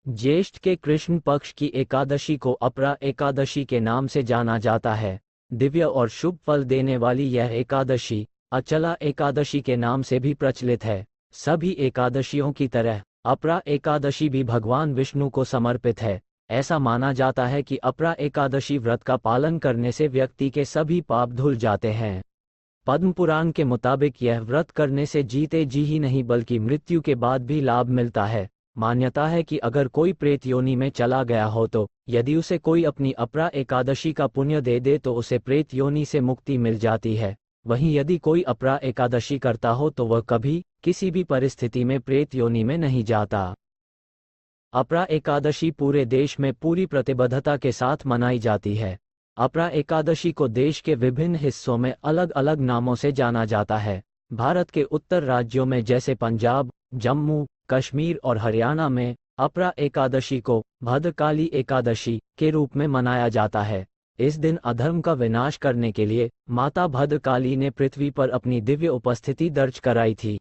ज्येष्ठ के कृष्ण पक्ष की एकादशी को अपरा एकादशी के नाम से जाना जाता है। दिव्य और शुभ फल देने वाली यह एकादशी अचला एकादशी के नाम से भी प्रचलित है। सभी एकादशियों की तरह अपरा एकादशी भी भगवान विष्णु को समर्पित है। ऐसा माना जाता है कि अपरा एकादशी व्रत का पालन करने से व्यक्ति के सभी पाप धुल जाते हैं। पद्म पुराण के मुताबिक यह व्रत करने से जीते जी ही नहीं बल्कि मृत्यु के बाद भी लाभ मिलता है। मान्यता है कि अगर कोई प्रेत योनि में चला गया हो तो यदि उसे कोई अपनी अपरा एकादशी का पुण्य दे दे तो उसे प्रेत योनि से मुक्ति मिल जाती है। वहीं यदि कोई अपरा एकादशी करता हो तो वह कभी किसी भी परिस्थिति में प्रेत योनि में नहीं जाता। अपरा एकादशी पूरे देश में पूरी प्रतिबद्धता के साथ मनाई जाती है। अपरा एकादशी को देश के विभिन्न हिस्सों में अलग अलग नामों से जाना जाता है। भारत के उत्तर राज्यों में जैसे पंजाब, जम्मू, कश्मीर और हरियाणा में अपरा एकादशी को भद्रकाली एकादशी के रूप में मनाया जाता है। इस दिन अधर्म का विनाश करने के लिए माता भद्रकाली ने पृथ्वी पर अपनी दिव्य उपस्थिति दर्ज कराई थी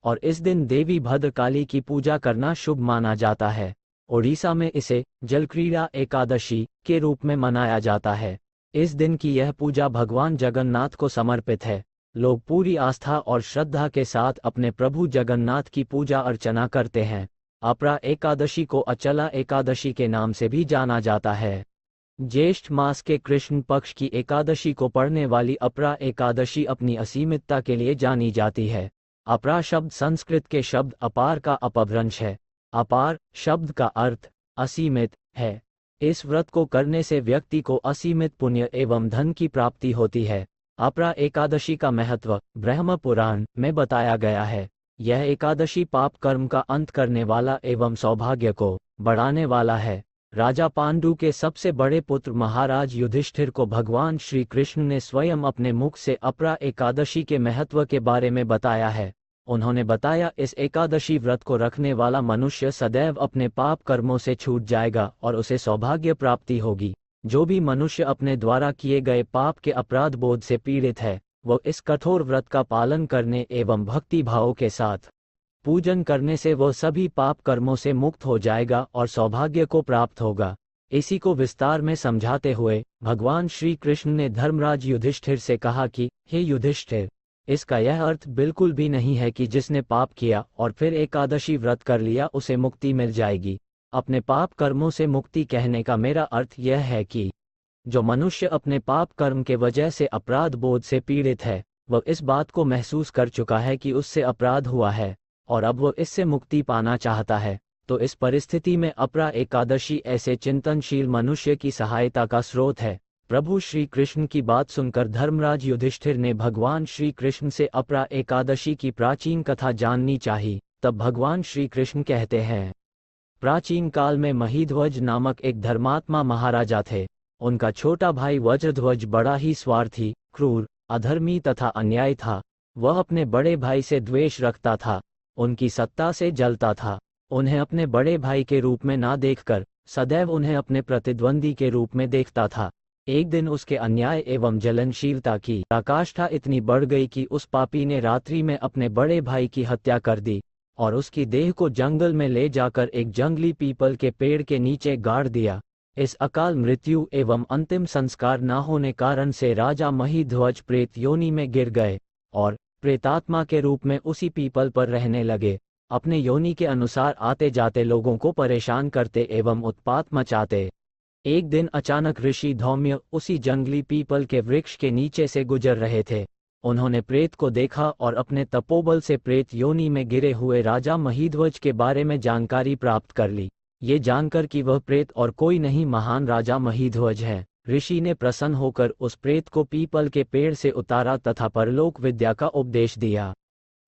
और इस दिन देवी भद्रकाली की पूजा करना शुभ माना जाता है। ओडिशा में इसे जलक्रीड़ा एकादशी के रूप में मनाया जाता है। इस दिन की यह पूजा भगवान जगन्नाथ को समर्पित है। लोग पूरी आस्था और श्रद्धा के साथ अपने प्रभु जगन्नाथ की पूजा अर्चना करते हैं। अपरा एकादशी को अचला एकादशी के नाम से भी जाना जाता है। ज्येष्ठ मास के कृष्ण पक्ष की एकादशी को पढ़ने वाली अपरा एकादशी अपनी असीमितता के लिए जानी जाती है। अपरा शब्द संस्कृत के शब्द अपार का अपभ्रंश है। अपार शब्द का अर्थ असीमित है। इस व्रत को करने से व्यक्ति को असीमित पुण्य एवं धन की प्राप्ति होती है। अपरा एकादशी का महत्व ब्रह्म पुराण में बताया गया है। यह एकादशी पाप कर्म का अंत करने वाला एवं सौभाग्य को बढ़ाने वाला है। राजा पांडु के सबसे बड़े पुत्र महाराज युधिष्ठिर को भगवान श्री कृष्ण ने स्वयं अपने मुख से अपरा एकादशी के महत्व के बारे में बताया है। उन्होंने बताया, इस एकादशी व्रत को रखने वाला मनुष्य सदैव अपने पाप कर्मों से छूट जाएगा और उसे सौभाग्य प्राप्ति होगी। जो भी मनुष्य अपने द्वारा किए गए पाप के अपराध बोध से पीड़ित है वह इस कठोर व्रत का पालन करने एवं भक्ति भाव के साथ पूजन करने से वह सभी पाप कर्मों से मुक्त हो जाएगा और सौभाग्य को प्राप्त होगा। इसी को विस्तार में समझाते हुए भगवान श्री कृष्ण ने धर्मराज युधिष्ठिर से कहा कि हे युधिष्ठिर, इसका यह अर्थ बिल्कुल भी नहीं है कि जिसने पाप किया और फिर एकादशी व्रत कर लिया उसे मुक्ति मिल जाएगी। अपने पाप कर्मों से मुक्ति कहने का मेरा अर्थ यह है कि जो मनुष्य अपने पाप कर्म के वजह से अपराध बोध से पीड़ित है वह इस बात को महसूस कर चुका है कि उससे अपराध हुआ है और अब वह इससे मुक्ति पाना चाहता है, तो इस परिस्थिति में अपरा एकादशी ऐसे चिंतनशील मनुष्य की सहायता का स्रोत है। प्रभु श्री कृष्ण की बात सुनकर धर्मराज युधिष्ठिर ने भगवान श्री कृष्ण से अपरा एकादशी की प्राचीन कथा जाननी चाहिए। तब भगवान श्री कृष्ण कहते हैं, प्राचीन काल में महीध्वज नामक एक धर्मात्मा महाराजा थे। उनका छोटा भाई वज्रध्वज बड़ा ही स्वार्थी, क्रूर, अधर्मी तथा अन्यायी था। वह अपने बड़े भाई से द्वेष रखता था, उनकी सत्ता से जलता था। उन्हें अपने बड़े भाई के रूप में ना देखकर सदैव उन्हें अपने प्रतिद्वंदी के रूप में देखता था। एक दिन उसके अन्याय एवं जलनशीलता की पराकाष्ठा इतनी बढ़ गई कि उस पापी ने रात्रि में अपने बड़े भाई की हत्या कर दी और उसकी देह को जंगल में ले जाकर एक जंगली पीपल के पेड़ के नीचे गाड़ दिया। इस अकाल मृत्यु एवं अंतिम संस्कार न होने कारण से राजा महीध्वज प्रेत योनि में गिर गए और प्रेतात्मा के रूप में उसी पीपल पर रहने लगे। अपने योनि के अनुसार आते जाते लोगों को परेशान करते एवं उत्पात मचाते। एक दिन अचानक ऋषि धौम्य उसी जंगली पीपल के वृक्ष के नीचे से गुजर रहे थे। उन्होंने प्रेत को देखा और अपने तपोबल से प्रेत योनि में गिरे हुए राजा महीध्वज के बारे में जानकारी प्राप्त कर ली। ये जानकर कि वह प्रेत और कोई नहीं महान राजा महीध्वज है, ऋषि ने प्रसन्न होकर उस प्रेत को पीपल के पेड़ से उतारा तथा परलोक विद्या का उपदेश दिया।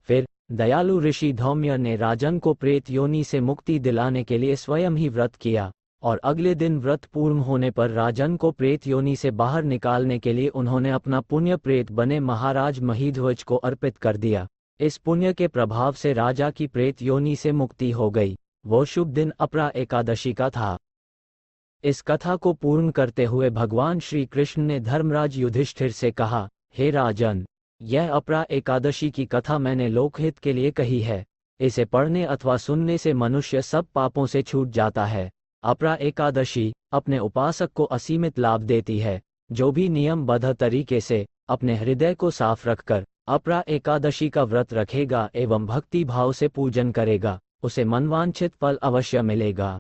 फिर दयालु ऋषि धौम्य ने राजन को प्रेत योनि से मुक्ति दिलाने के लिए स्वयं ही व्रत किया और अगले दिन व्रत पूर्ण होने पर राजन को प्रेत योनि से बाहर निकालने के लिए उन्होंने अपना पुण्य प्रेत बने महाराज महीध्वज को अर्पित कर दिया। इस पुण्य के प्रभाव से राजा की प्रेत योनि से मुक्ति हो गई। वो शुभ दिन अपरा एकादशी का था। इस कथा को पूर्ण करते हुए भगवान श्री कृष्ण ने धर्मराज युधिष्ठिर से कहा, हे राजन, यह अपरा एकादशी की कथा मैंने लोकहित के लिए कही है। इसे पढ़ने अथवा सुनने से मनुष्य सब पापों से छूट जाता है। अपरा एकादशी अपने उपासक को असीमित लाभ देती है। जो भी नियमबद्ध तरीके से अपने हृदय को साफ रखकर अपरा एकादशी का व्रत रखेगा एवं भक्ति भाव से पूजन करेगा, उसे मनवांछित फल अवश्य मिलेगा।